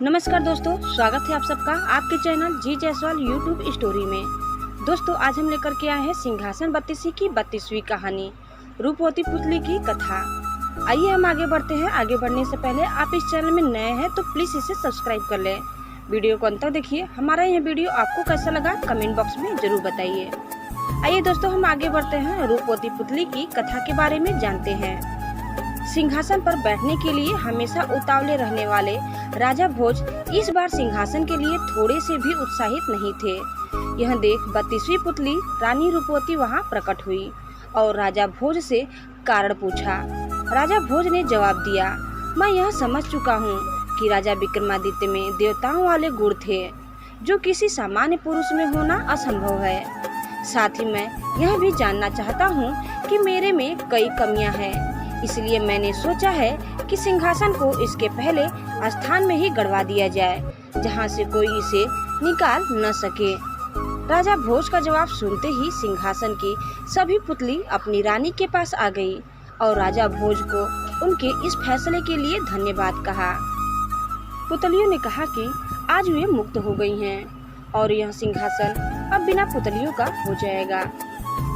नमस्कार दोस्तों, स्वागत है आप सबका आपके चैनल जी जायसवाल यूट्यूब स्टोरी में। दोस्तों, आज हम लेकर के आए हैं सिंहासन बत्तीसी की 32वीं कहानी रूपवती पुतली की कथा। आइए हम आगे बढ़ते हैं। आगे बढ़ने से पहले आप इस चैनल में नए हैं तो प्लीज़ इसे सब्सक्राइब कर लें। वीडियो को अंत तक देखिए। हमारा यह वीडियो आपको कैसा लगा कमेंट बॉक्स में ज़रूर बताइए। आइए दोस्तों, हम आगे बढ़ते हैं। रूपवती पुतली की कथा के बारे में जानते हैं। सिंहासन पर बैठने के लिए हमेशा उतावले रहने वाले राजा भोज इस बार सिंहासन के लिए थोड़े से भी उत्साहित नहीं थे। यह देख 32वीं पुतली रानी रूपवती वहां प्रकट हुई और राजा भोज से कारण पूछा। राजा भोज ने जवाब दिया, मैं यह समझ चुका हूँ कि राजा विक्रमादित्य में देवताओं वाले गुण थे जो किसी सामान्य पुरुष में होना असंभव है। साथ ही मैं यह भी जानना चाहता हूँ कि मेरे में कई कमियां हैं, इसलिए मैंने सोचा है कि सिंहासन को इसके पहले स्थान में ही गड़वा दिया जाए जहां से कोई इसे निकाल न सके। राजा भोज का जवाब सुनते ही सिंहासन की सभी पुतली अपनी रानी के पास आ गई और राजा भोज को उनके इस फैसले के लिए धन्यवाद कहा। पुतलियों ने कहा कि आज वे मुक्त हो गई हैं और यह सिंहासन अब बिना पुतलियों का हो जाएगा।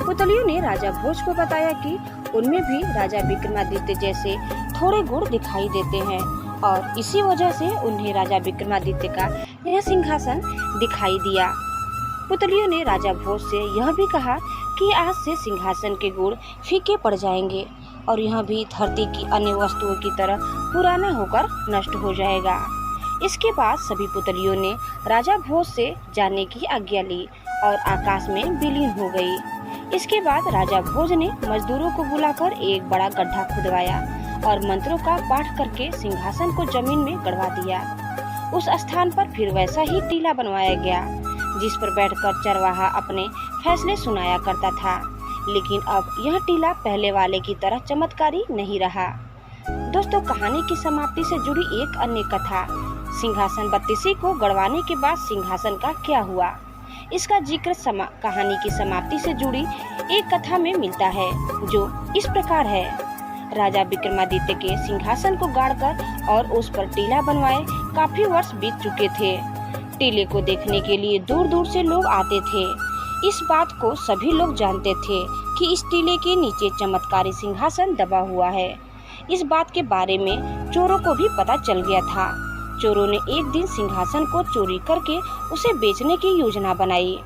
पुतलियों ने राजा भोज को बताया कि उनमें भी राजा विक्रमादित्य जैसे थोड़े गुण दिखाई देते हैं और इसी वजह से उन्हें राजा विक्रमादित्य का यह सिंहासन दिखाई दिया। पुतलियों ने राजा भोज से यह भी कहा कि आज से सिंहासन के गुण फीके पड़ जाएंगे और यह भी धरती की अन्य वस्तुओं की तरह पुराना होकर नष्ट हो जाएगा। इसके बाद सभी पुतलियों ने राजा भोज से जाने की आज्ञा ली और आकाश में विलीन हो गई। इसके बाद राजा भोज ने मजदूरों को बुलाकर एक बड़ा गड्ढा खुदवाया और मंत्रों का पाठ करके सिंहासन को जमीन में गड़वा दिया। उस स्थान पर फिर वैसा ही टीला बनवाया गया जिस पर बैठकर चरवाहा अपने फैसले सुनाया करता था, लेकिन अब यह टीला पहले वाले की तरह चमत्कारी नहीं रहा। दोस्तों, कहानी की समाप्ति से जुड़ी एक अन्य कथा सिंहासन बत्तीसी को गड़वाने के बाद सिंहासन का क्या हुआ, इसका जिक्र कहानी की समाप्ति से जुड़ी एक कथा में मिलता है जो इस प्रकार है। राजा विक्रमादित्य के सिंहासन को गाड़कर और उस पर टीला बनवाए काफी वर्ष बीत चुके थे। टीले को देखने के लिए दूर दूर से लोग आते थे। इस बात को सभी लोग जानते थे कि इस टीले के नीचे चमत्कारी सिंहासन दबा हुआ है। इस बात के बारे में चोरों को भी पता चल गया था। चोरों ने एक दिन सिंहासन को चोरी करके उसे बेचने की योजना बनाई।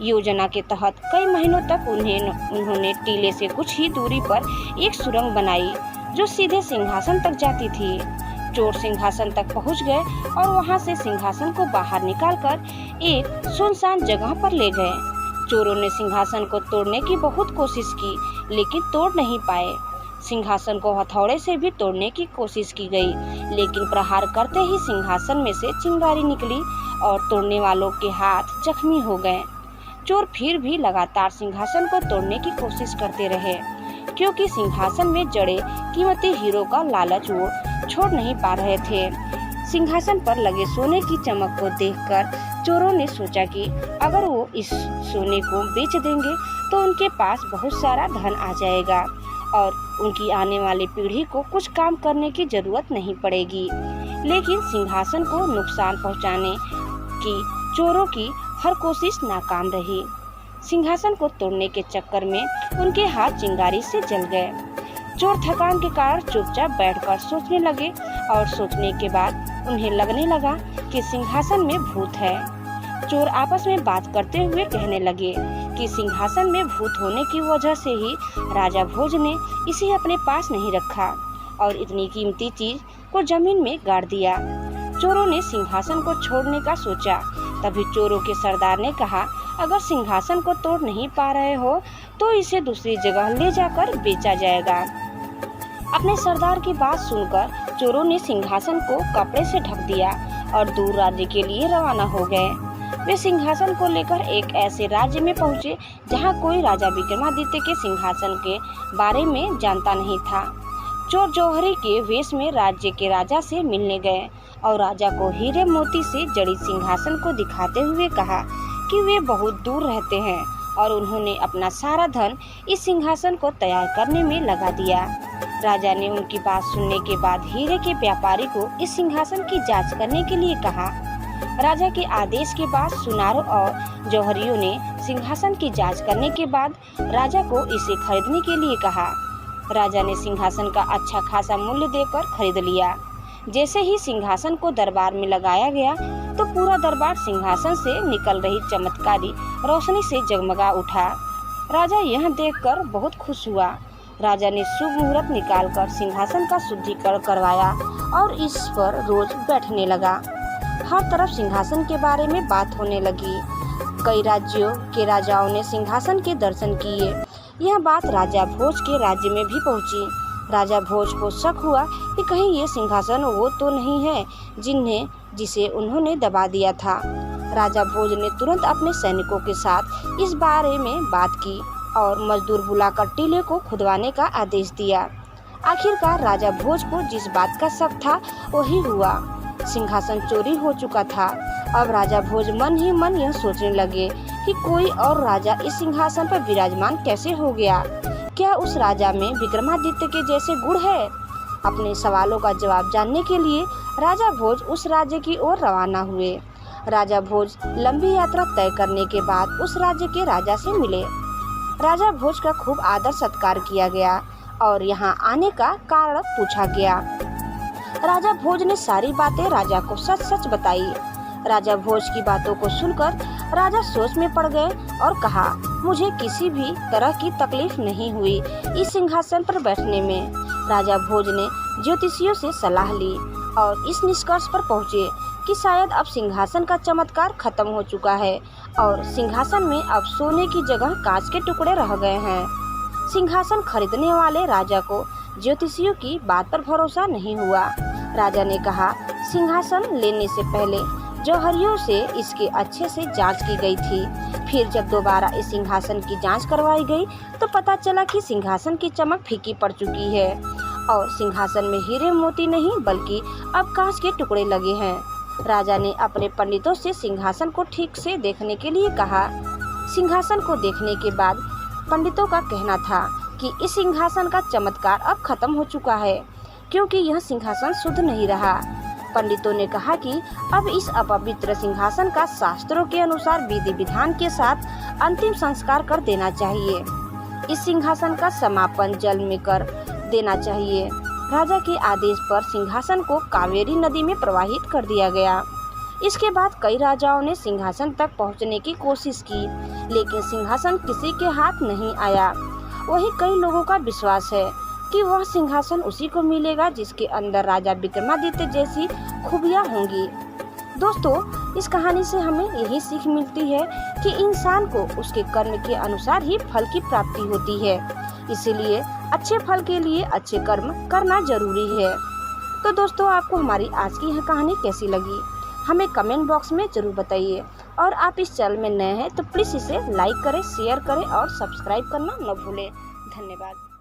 योजना के तहत कई महीनों तक उन्होंने टीले से कुछ ही दूरी पर एक सुरंग बनाई जो सीधे सिंहासन तक जाती थी। चोर सिंहासन तक पहुंच गए और वहां से सिंहासन को बाहर निकालकर एक सुनसान जगह पर ले गए। चोरों ने सिंहासन को तोड़ने की बहुत कोशिश की, लेकिन तोड़ नहीं पाए। सिंहासन को हथौड़े से भी तोड़ने की कोशिश की गई, लेकिन प्रहार करते ही सिंहासन में से चिंगारी निकली और तोड़ने वालों के हाथ जख्मी हो गए। चोर फिर भी लगातार सिंहासन को तोड़ने की कोशिश करते रहे, क्योंकि सिंहासन में जड़े कीमती हीरो का लालच वो छोड़ नहीं पा रहे थे। सिंहासन पर लगे सोने की चमक को देखकर चोरों ने सोचा कि अगर वो इस सोने को बेच देंगे तो उनके पास बहुत सारा धन आ जाएगा और उनकी आने वाली पीढ़ी को कुछ काम करने की जरूरत नहीं पड़ेगी। लेकिन सिंहासन को नुकसान पहुंचाने की चोरों की हर कोशिश नाकाम रही। सिंहासन को तोड़ने के चक्कर में उनके हाथ चिंगारी से जल गए। चोर थकान के कारण चुपचाप बैठकर सोचने लगे और सोचने के बाद उन्हें लगने लगा कि सिंहासन में भूत है। चोर आपस में बात करते हुए कहने लगे कि सिंहासन में भूत होने की वजह से ही राजा भोज ने इसे अपने पास नहीं रखा और इतनी कीमती चीज को जमीन में गाड़ दिया। चोरों ने सिंहासन को छोड़ने का सोचा। तभी चोरों के सरदार ने कहा, अगर सिंहासन को तोड़ नहीं पा रहे हो तो इसे दूसरी जगह ले जाकर बेचा जाएगा। अपने सरदार की बात सुनकर चोरों ने सिंहासन को कपड़े से ढक दिया और दूर राज्य के लिए रवाना हो गए। वे सिंहासन को लेकर एक ऐसे राज्य में पहुंचे जहां कोई राजा विक्रमादित्य के सिंहासन के बारे में जानता नहीं था। चोर जौहरी के वेश में राज्य के राजा से मिलने गए और राजा को हीरे मोती से जड़ी सिंहासन को दिखाते हुए कहा कि वे बहुत दूर रहते हैं और उन्होंने अपना सारा धन इस सिंहासन को तैयार करने में लगा दिया। राजा ने उनकी बात सुनने के बाद हीरे के व्यापारी को इस सिंहासन की जांच करने के लिए कहा। राजा के आदेश के बाद सुनारों और जौहरियों ने सिंहासन की जांच करने के बाद राजा को इसे खरीदने के लिए कहा। राजा ने सिंहासन का अच्छा खासा मूल्य देकर खरीद लिया। जैसे ही सिंहासन को दरबार में लगाया गया तो पूरा दरबार सिंहासन से निकल रही चमत्कारी रोशनी से जगमगा उठा। राजा यह देखकर बहुत खुश हुआ। राजा ने शुभ मुहूर्त निकालकर सिंहासन का शुद्धिकरण करवाया और इस पर रोज बैठने लगा। हर तरफ सिंहासन के बारे में बात होने लगी। कई राज्यों के राजाओं ने सिंहासन के दर्शन किए। यह बात राजा भोज के राज्य में भी पहुंची। राजा भोज को शक हुआ कि कहीं ये सिंहासन वो तो नहीं है जिसे उन्होंने दबा दिया था। राजा भोज ने तुरंत अपने सैनिकों के साथ इस बारे में बात की और मजदूर बुलाकर टीले को खुदवाने का आदेश दिया। आखिरकार राजा भोज को जिस बात का शक था वही हुआ। सिंहासन चोरी हो चुका था। अब राजा भोज मन ही मन यह सोचने लगे कि कोई और राजा इस सिंहासन पर विराजमान कैसे हो गया। क्या उस राजा में विक्रमादित्य के जैसे गुण है? अपने सवालों का जवाब जानने के लिए राजा भोज उस राज्य की ओर रवाना हुए। राजा भोज लंबी यात्रा तय करने के बाद उस राज्य के राजा से मिले। राजा भोज का खूब आदर सत्कार किया गया और यहाँ आने का कारण पूछा गया। राजा भोज ने सारी बातें राजा को सच सच बताई। राजा भोज की बातों को सुनकर राजा सोच में पड़ गए और कहा, मुझे किसी भी तरह की तकलीफ नहीं हुई इस सिंहासन पर बैठने में। राजा भोज ने ज्योतिषियों से सलाह ली और इस निष्कर्ष पर पहुँचे कि शायद अब सिंहासन का चमत्कार खत्म हो चुका है और सिंहासन में अब सोने की जगह कांच के टुकड़े रह गए हैं। सिंहासन खरीदने वाले राजा को ज्योतिषियों की बात पर भरोसा नहीं हुआ। राजा ने कहा, सिंहासन लेने से पहले जौहरियों से इसके अच्छे से जांच की गई थी। फिर जब दोबारा इस सिंहासन की जांच करवाई गई तो पता चला कि सिंहासन की चमक फीकी पड़ चुकी है और सिंहासन में हीरे मोती नहीं बल्कि अब कांच के टुकड़े लगे हैं। राजा ने अपने पंडितों से सिंहासन को ठीक से देखने के लिए कहा। सिंहासन को देखने के बाद पंडितों का कहना था कि इस सिंहासन का चमत्कार अब खत्म हो चुका है क्योंकि यह सिंहासन शुद्ध नहीं रहा। पंडितों ने कहा कि अब इस अपवित्र सिंहासन का शास्त्रों के अनुसार विधि विधान के साथ अंतिम संस्कार कर देना चाहिए। इस सिंहासन का समापन जल में कर देना चाहिए। राजा के आदेश पर सिंहासन को कावेरी नदी में प्रवाहित कर दिया गया। इसके बाद कई राजाओं ने सिंहासन तक पहुंचने की कोशिश की, लेकिन सिंहासन किसी के हाथ नहीं आया। वही कई लोगों का विश्वास है कि वह सिंहासन उसी को मिलेगा जिसके अंदर राजा विक्रमादित्य जैसी खूबियां होंगी। दोस्तों, इस कहानी से हमें यही सीख मिलती है कि इंसान को उसके कर्म के अनुसार ही फल की प्राप्ति होती है। इसीलिए अच्छे फल के लिए अच्छे कर्म करना जरूरी है। तो दोस्तों, आपको हमारी आज की यह कहानी कैसी लगी हमें कमेंट बॉक्स में जरूर बताइए। और आप इस चैनल में नए हैं तो प्लीज़ इसे लाइक करें, शेयर करें और सब्सक्राइब करना न भूलें। धन्यवाद।